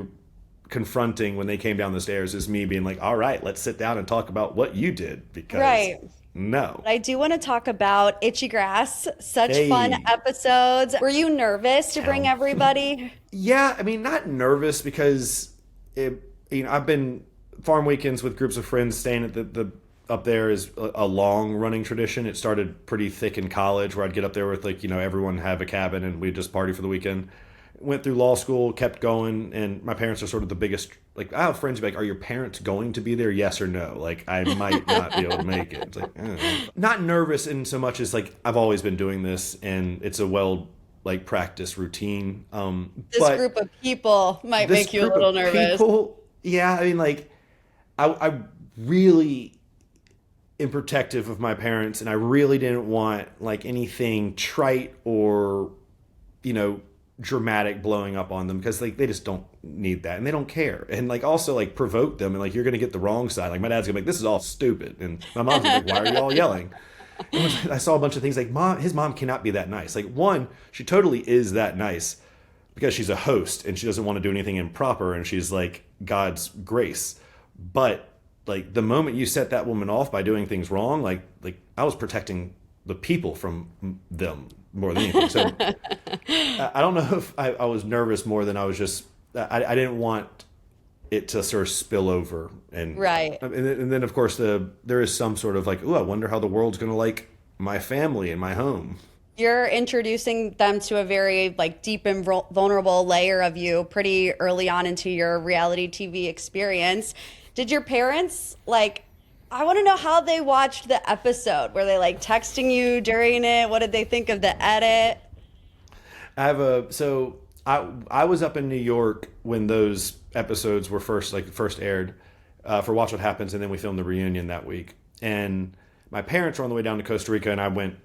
S2: confronting when they came down the stairs is me being like, all right, let's sit down and talk about what you did, because
S1: right.
S2: No.
S1: I do want to talk about Itchy Grass. Such fun episodes. Were you nervous to bring everybody?
S2: Yeah, I mean, not nervous because I've been farm weekends with groups of friends staying at the up there is a long running tradition. It started pretty thick in college where I'd get up there with like, you know, everyone have a cabin and we'd just party for the weekend. Went through law school, kept going, and my parents are sort of the biggest. Like, I have friends who be like, are your parents going to be there? Yes or no? Like, I might not be able to make it. It's like, not nervous in so much as like, I've always been doing this and it's a like practice routine.
S1: This group of people might make you a little nervous.
S2: Yeah, I mean, like, I really am protective of my parents, and I really didn't want like anything trite or, you know, dramatic blowing up on them, because like they just don't need that and they don't care, and like also like provoke them, and like you're gonna get the wrong side. Like, my dad's gonna be like, this is all stupid, and my mom's gonna be like, why are you all yelling? And I saw a bunch of things like his mom cannot be that nice. Like, one, she totally is that nice because she's a host and she doesn't want to do anything improper, and she's like God's grace. But like the moment you set that woman off by doing things wrong, like I was protecting the people from them more than anything. So I don't know if I was nervous more than I was just, I didn't want it to sort of spill over. And
S1: right.
S2: And then of course there is some sort of like, ooh, I wonder how the world's going to like my family and my home.
S1: You're introducing them to a very like deep and vulnerable layer of you pretty early on into your reality TV experience. Did your parents like, I want to know how they watched the episode. Were they like texting you during it? What did they think of the edit?
S2: I was up in New York when those episodes were first aired for Watch What Happens, and then we filmed the reunion that week. And my parents were on the way down to Costa Rica, and I went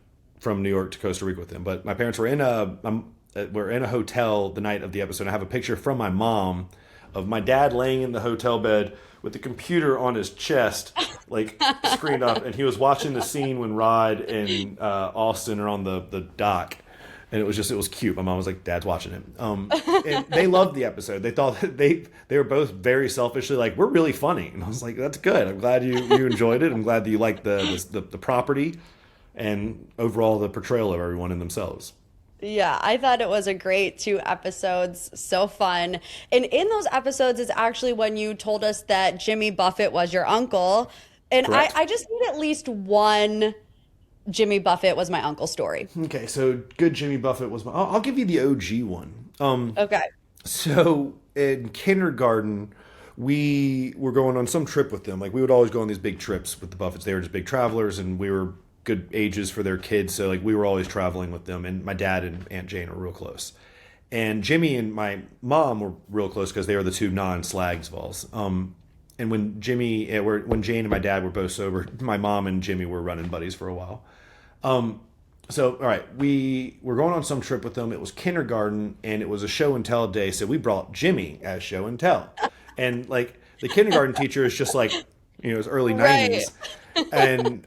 S2: from New York to Costa Rica with them. But my parents were in a hotel the night of the episode. I have a picture from my mom of my dad laying in the hotel bed with the computer on his chest, like screened up, and he was watching the scene when Rod and Austin are on the dock, and it was cute. My mom was like, "Dad's watching it," and they loved the episode. They thought that they were both very selfishly like, "We're really funny," and I was like, "That's good. I'm glad you enjoyed it. I'm glad that you liked the property, and overall the portrayal of everyone in themselves."
S1: Yeah, I thought it was a great 2 episodes. So fun. And in those episodes is actually when you told us that Jimmy Buffett was your uncle. And I just need at least one Jimmy Buffett was my uncle story.
S2: Okay, so good Jimmy Buffett was I'll give you the OG one.
S1: Okay.
S2: So in kindergarten, we were going on some trip with them. Like, we would always go on these big trips with the Buffetts. They were just big travelers, and we were good ages for their kids, so like we were always traveling with them, and my dad and Aunt Jane are real close. And Jimmy and my mom were real close because they were the two non-Slagsvols. And when when Jane and my dad were both sober, my mom and Jimmy were running buddies for a while. So, all right, we were going on some trip with them. It was kindergarten, and it was a show and tell day. So we brought Jimmy as show and tell, and like the kindergarten teacher is just like, it was early '90s, and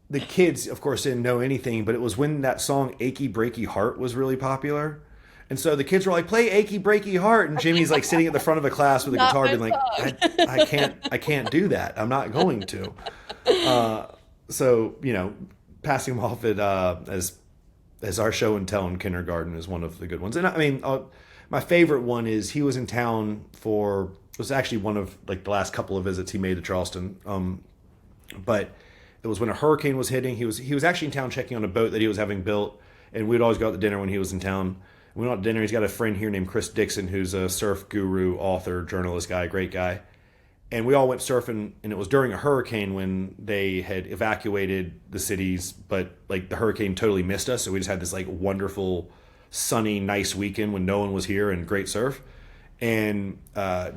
S2: the kids, of course, didn't know anything. But it was when that song "Achy Breaky Heart" was really popular. And so the kids were like, "Play Achy Breaky Heart," and Jimmy's like sitting at the front of a class with a guitar, being like, I can't do that. I'm not going to." So passing him off at as our show and tell in kindergarten is one of the good ones. And I mean, my favorite one is he was in town for, it was actually one of like the last couple of visits he made to Charleston. But it was when a hurricane was hitting. He was actually in town checking on a boat that he was having built, and we'd always go out to dinner when he was in town. We went out to dinner. He's got a friend here named Chris Dixon, who's a surf guru, author, journalist guy, great guy. And we all went surfing, and it was during a hurricane when they had evacuated the cities, but like the hurricane totally missed us. So we just had this like wonderful, sunny, nice weekend when no one was here and great surf. And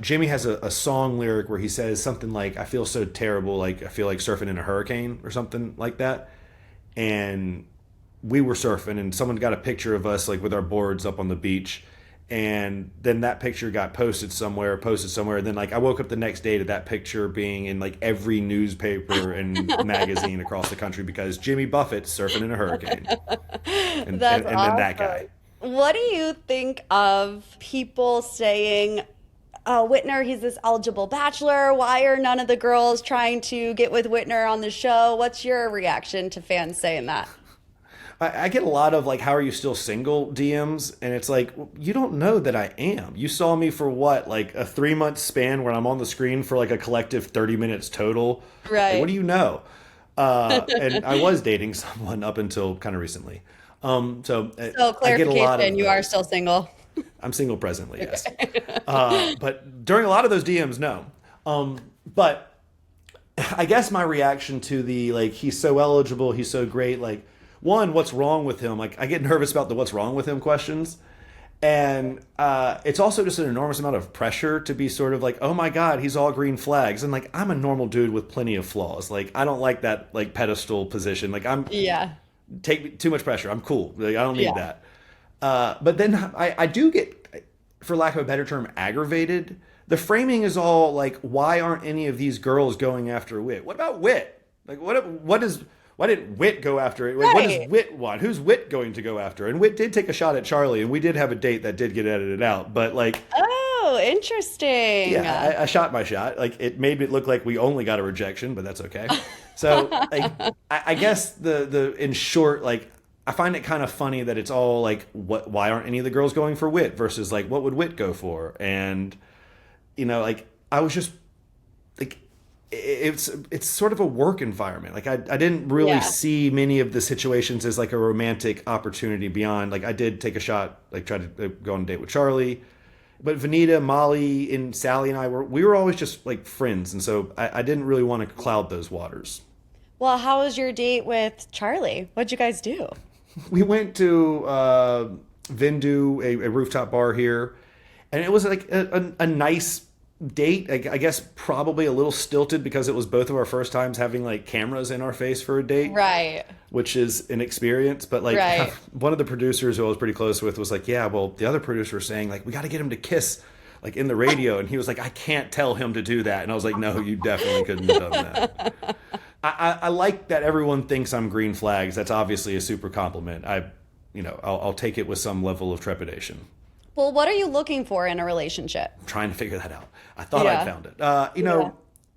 S2: Jimmy has a song lyric where he says something like, "I feel so terrible, like I feel like surfing in a hurricane," or something like that. And we were surfing, and someone got a picture of us like with our boards up on the beach. And then that picture got posted somewhere. And then like I woke up the next day to that picture being in like every newspaper and magazine across the country because Jimmy Buffett surfing in a hurricane. And then that guy.
S1: What do you think of people saying, "Oh, Whitner, he's this eligible bachelor. Why are none of the girls trying to get with Whitner on the show?" What's your reaction to fans saying that?
S2: I get a lot of like, "How are you still single?" DMs, and it's like, well, you don't know that I am. You saw me for what, like a 3-month span where I'm on the screen for like a collective 30 minutes total.
S1: Right.
S2: Like, what do you know? And I was dating someone up until kind of recently. So
S1: clarification,
S2: I get a lot of
S1: you are still single.
S2: I'm single presently, yes. But during a lot of those DMs, no. But I guess my reaction to the like, he's so eligible, he's so great, like, one, what's wrong with him? Like, I get nervous about the "what's wrong with him" questions. And it's also just an enormous amount of pressure to be sort of like, "Oh my God, he's all green flags." And like, I'm a normal dude with plenty of flaws. Like, I don't like that like pedestal position. Like, take too much pressure. I'm cool. Like, I don't need that. But then I do get, for lack of a better term, aggravated. The framing is all like, why aren't any of these girls going after Whit? What about Whit? Like, why didn't Whit go after it? What does Whit want? Who's Whit going to go after? And Whit did take a shot at Charlie, and we did have a date that did get edited out. But like,
S1: oh, interesting.
S2: Yeah, I shot my shot. Like, it made it look like we only got a rejection, but that's okay. So like, I guess the in short, like, I find it kind of funny that it's all like, why aren't any of the girls going for Whit versus like, what would Whit go for? And like, I was just like, it's sort of a work environment. Like, I didn't really see many of the situations as like a romantic opportunity beyond, like, I did take a shot, like try to go on a date with Charlie, but Vanita, Molly, and Sally and we were always just like friends. And so I didn't really want to cloud those waters. Well,
S1: how was your date with Charlie? What'd you guys do?
S2: We went to Vindu, a rooftop bar here. And it was like a nice date. I guess probably a little stilted because it was both of our first times having like cameras in our face for a date,
S1: right?
S2: Which is an experience. But like, one of the producers who I was pretty close with was like, "Yeah, well, the other producer was saying like, we got to get him to kiss like in the radio," and he was like, "I can't tell him to do that," and I was like, "No, you definitely couldn't have done that." I like that everyone thinks I'm green flags. That's obviously a super compliment. I'll take it with some level of trepidation.
S1: Well, what are you looking for in a relationship?
S2: I'm trying to figure that out. I thought I found it.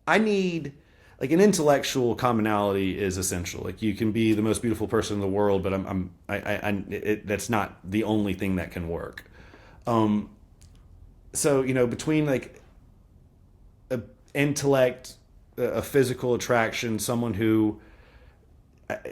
S2: I need, like, an intellectual commonality is essential. Like, you can be the most beautiful person in the world, but that's not the only thing that can work. So, between like a intellect, a physical attraction, someone who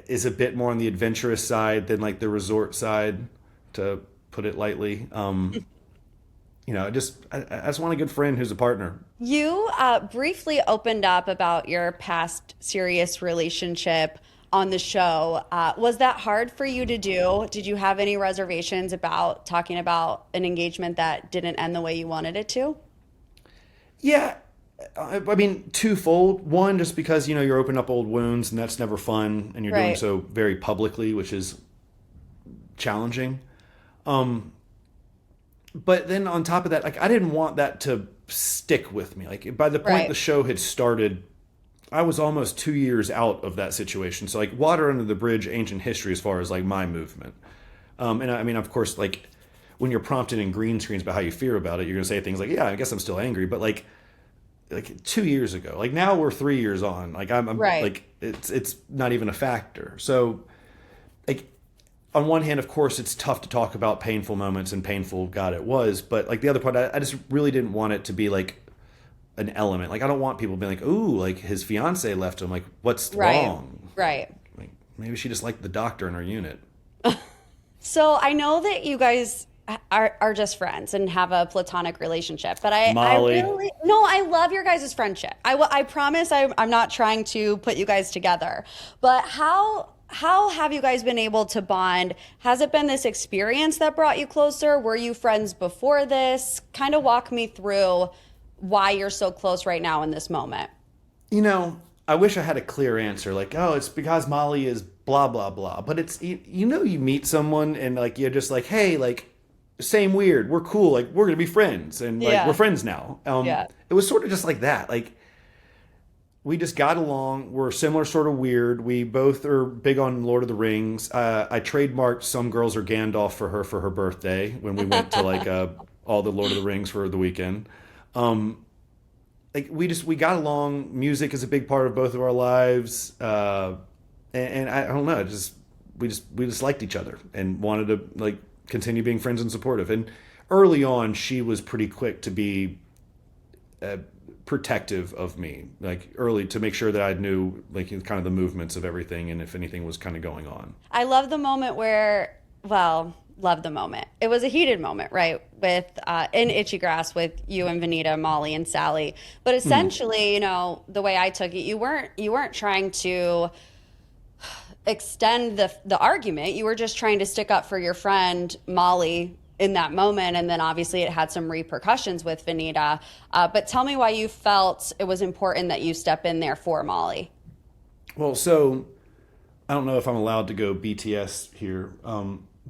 S2: is a bit more on the adventurous side than like the resort side, to put it lightly. I just want a good friend who's a partner.
S1: You briefly opened up about your past serious relationship on the show. Was that hard for you to do? Did you have any reservations about talking about an engagement that didn't end the way you wanted it to?
S2: Yeah, I mean, twofold. One, just because, you're opening up old wounds and that's never fun, and you're doing
S1: Right.
S2: so very publicly, which is challenging. But then on top of that, like, I didn't want that to stick with me. Like, by the point
S1: Right.
S2: the show had started, I was almost 2 years out of that situation. So, like, water under the bridge, ancient history as far as like my movement. And I mean, of course, like, when you're prompted in green screens about how you feel about it, you're gonna say things like, "Yeah, I guess I'm still angry," but like 2 years ago, like, now we're 3 years on. Like, I'm
S1: Right.
S2: like, it's not even a factor. So, like, on one hand, of course, it's tough to talk about painful moments, and painful, God, it was. But like the other part, I just really didn't want it to be like an element. Like, I don't want people being like, "Ooh, like his fiance left him. Like, what's
S1: Right.
S2: wrong?"
S1: Right.
S2: Like, maybe she just liked the doctor in her unit.
S1: So I know that you guys are just friends and have a platonic relationship, but I
S2: Molly.
S1: really, no, I love your guys' friendship. I promise I'm not trying to put you guys together, but how have you guys been able to bond? Has it been this experience that brought you closer? Were you friends before this? Kind of walk me through why you're so close right now in this moment.
S2: I wish I had a clear answer. Like, oh, it's because Molly is blah blah blah. But it's, you meet someone and like you're just like, hey, like, same weird. We're cool. Like, we're gonna be friends, and like,
S1: Yeah.
S2: we're friends now.
S1: Yeah.
S2: It was sort of just like that. Like, we just got along. We're similar, sort of weird. We both are big on Lord of the Rings. I trademarked "Some Girls Are Gandalf" for her birthday when we went to like all the Lord of the Rings for the weekend. Like, we got along. Music is a big part of both of our lives, and I don't know. We just liked each other and wanted to like continue being friends and supportive. And early on, she was pretty quick to be protective of me, like early, to make sure that I knew like kind of the movements of everything and if anything was kind of going on.
S1: I love the moment where, well, love the moment. It was a heated moment, right? With in Itchy Grass with you and Vanita, Molly and Sally. But essentially, the way I took it, you weren't trying to extend the argument. You were just trying to stick up for your friend Molly in that moment, and then obviously it had some repercussions with Vanita. But tell me why you felt it was important that you step in there for Molly.
S2: Well, so I don't know if I'm allowed to go BTS here,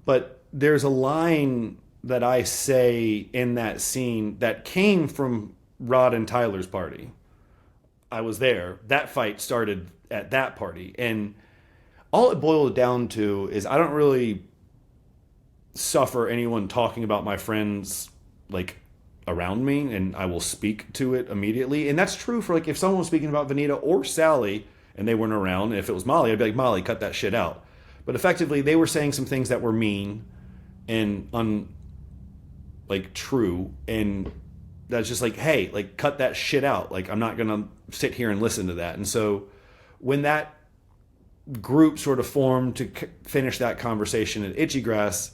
S2: but there's a line that I say in that scene that came from Rod and Tyler's party. I was there. That fight started at that party. And all it boiled down to is I don't really suffer anyone talking about my friends like around me, and I will speak to it immediately. And that's true for like if someone was speaking about Vanita or Sally and they weren't around. And if it was Molly, I'd be like, "Molly, cut that shit out." But effectively, they were saying some things that were mean and true, and that's just like, hey, like, cut that shit out. Like, I'm not gonna sit here and listen to that. And so when that group sort of formed to finish that conversation at Itchy Grass,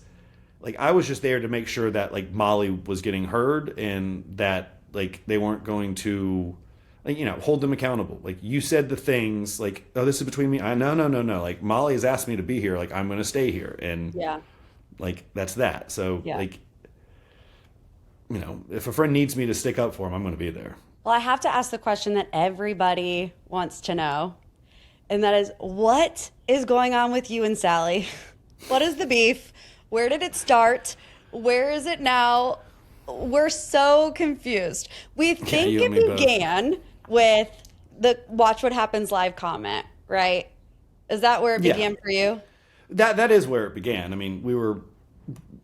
S2: like, I was just there to make sure that like Molly was getting heard and that like they weren't going to like, hold them accountable. Like, you said the things like, "Oh, this is between me." No. Like, Molly has asked me to be here. Like, I'm going to stay here. And
S1: Yeah.
S2: like, that's that. So
S1: Yeah.
S2: like, if a friend needs me to stick up for him, I'm going to be there.
S1: Well, I have to ask the question that everybody wants to know, and that is, what is going on with you and Sally? What is the beef? Where did it start? Where is it now? We're so confused. We think
S2: you
S1: it
S2: and me both.
S1: began with the "Watch What Happens Live" comment, right? Is that where it
S2: Yeah.
S1: began for you?
S2: That is where it began. I mean, we were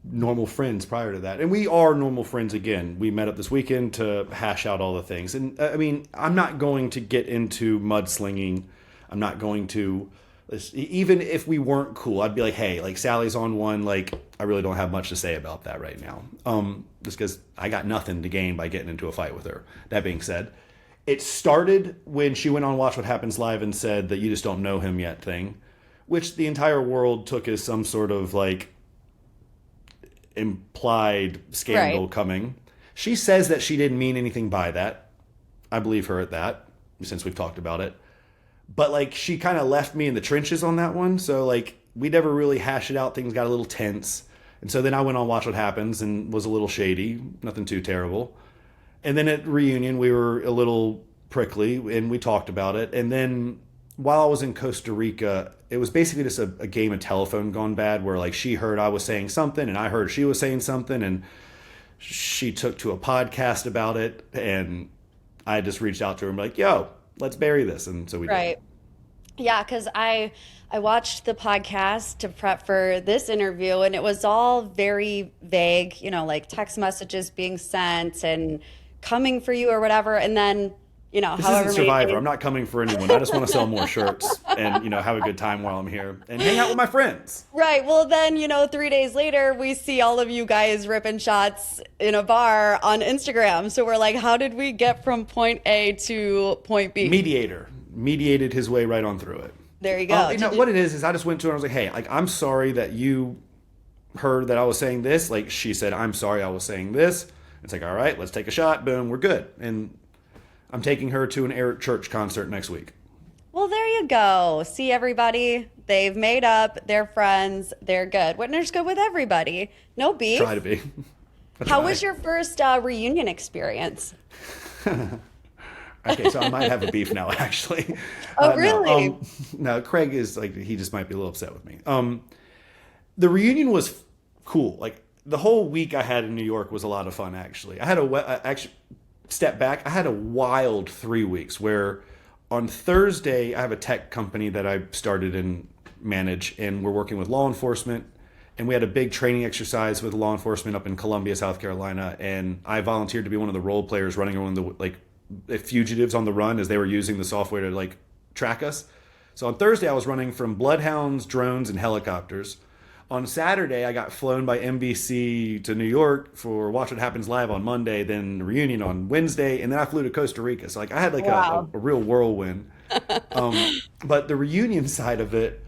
S2: normal friends prior to that, and we are normal friends again. We met up this weekend to hash out all the things. And I mean, I'm not going to get into mudslinging. I'm not going to, even if we weren't cool, I'd be like, "Hey, like, Sally's on one. Like, I really don't have much to say about that right now. Just because I got nothing to gain by getting into a fight with her." That being said, it started when she went on Watch What Happens Live and said that "you just don't know him yet" thing, which the entire world took as some sort of like implied scandal
S1: Right.
S2: coming. She says that she didn't mean anything by that. I believe her at that, since we've talked about it. But like she kind of left me in the trenches on that one. So like we never really hashed it out. Things got a little tense. And so then I went on Watch What Happens and was a little shady, nothing too terrible. And then at reunion, we were a little prickly and we talked about it. And then while I was in Costa Rica, it was basically just a game of telephone gone bad where like she heard I was saying something and I heard she was saying something and she took to a podcast about it. And I just reached out to her and be like, yo, let's bury this. And so we
S1: Right. Yeah, because I watched the podcast to prep for this interview, and it was all very vague, you know, like text messages being sent and coming for you or whatever. And then, you know,
S2: This
S1: however
S2: isn't
S1: many
S2: Survivor.
S1: days-
S2: I'm not coming for anyone. I just want to sell more shirts and, you know, have a good time while I'm here and hang out with my friends.
S1: Right. Well, then, you know, 3 days later, we see all of you guys ripping shots in a bar on Instagram. So we're like, how did we get from point A to point B?
S2: Mediated his way right on through it.
S1: There you go.
S2: You know what it is I just went to her and I was like, hey, like I'm sorry that you heard that I was saying this. Like she said, I'm sorry I was saying this. It's like, all right, let's take a shot. Boom, we're good. And I'm taking her to an Eric Church concert next week.
S1: Well, there you go. See, everybody, they've made up. They're friends. They're good. Whitner's good with everybody. No beef.
S2: Try to be.
S1: How was your first reunion experience?
S2: Okay, so I might have a beef now, actually.
S1: Oh, really?
S2: No, Craig is like, he just might be a little upset with me. The reunion was cool. Like the whole week I had in New York was a lot of fun, actually. I had actually step back. I had a wild 3 weeks where on Thursday, I have a tech company that I started and manage, and we're working with law enforcement. And we had a big training exercise with law enforcement up in Columbia, South Carolina. And I volunteered to be one of the role players running around the fugitives on the run as they were using the software to like track us. So on Thursday, I was running from bloodhounds, drones, and helicopters. On Saturday, I got flown by NBC to New York for Watch What Happens Live on Monday, then reunion on Wednesday, and then I flew to Costa Rica. So like I had like
S1: Wow.
S2: a real whirlwind. But the reunion side of it,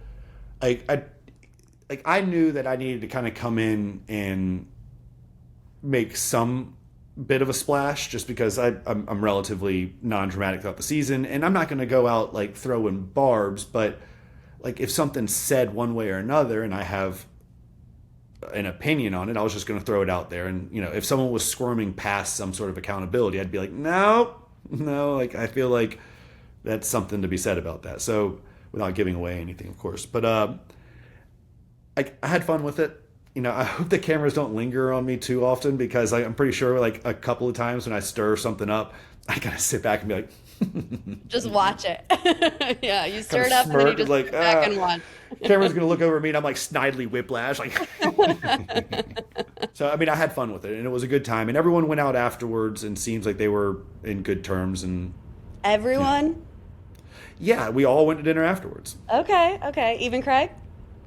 S2: I knew that I needed to kind of come in and make some bit of a splash just because I'm relatively non-dramatic throughout the season, and I'm not going to go out like throwing barbs, but like if something's said one way or another and I have an opinion on it, I was just going to throw it out there. And you know, if someone was squirming past some sort of accountability, I'd be like, no, like I feel like that's something to be said about that. So without giving away anything, of course, but I had fun with it. You know, I hope the cameras don't linger on me too often because I'm pretty sure like a couple of times when I stir something up, I gotta sit back and be like,
S1: Just watch it. Yeah, you stir it
S2: kinda
S1: up and then you
S2: smirk,
S1: just
S2: like,
S1: sit back and watch.
S2: camera's gonna look over at me and I'm like snidely whiplash. Like, so I mean, I had fun with it and it was a good time. And everyone went out afterwards and seems like they were in good terms. And
S1: Everyone?
S2: yeah, we all went to dinner afterwards.
S1: Okay. Even Craig?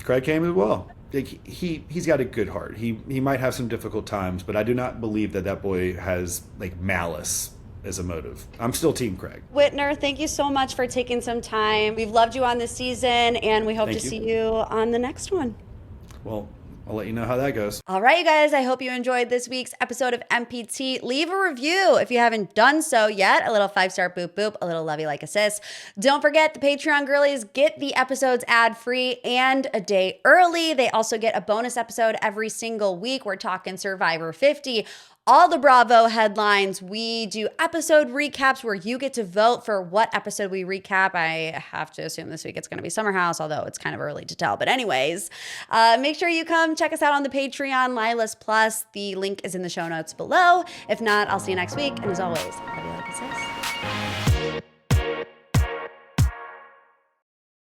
S2: Craig came as well. Like he's got a good heart. He might have some difficult times, but I do not believe that boy has like malice as a motive. I'm still Team Craig.
S1: Whitner, thank you so much for taking some time. We've loved you on this season, and we hope
S2: Thank
S1: to
S2: you.
S1: see you on the next one.
S2: Well, I'll let you know how that goes.
S1: All right, you guys, I hope you enjoyed this week's episode of MPT. Leave a review if you haven't done so yet. A little 5-star boop boop, a little lovey like a sis. Don't forget, the Patreon girlies get the episodes ad-free and a day early. They also get a bonus episode every single week. We're talking Survivor 50. All the Bravo headlines. We do episode recaps where you get to vote for what episode we recap. I have to assume this week it's going to be Summer House, although it's kind of early to tell. But anyways, make sure you come check us out on the Patreon, Lilas Plus. The link is in the show notes below. If not, I'll see you next week. And as always, love you like a sis.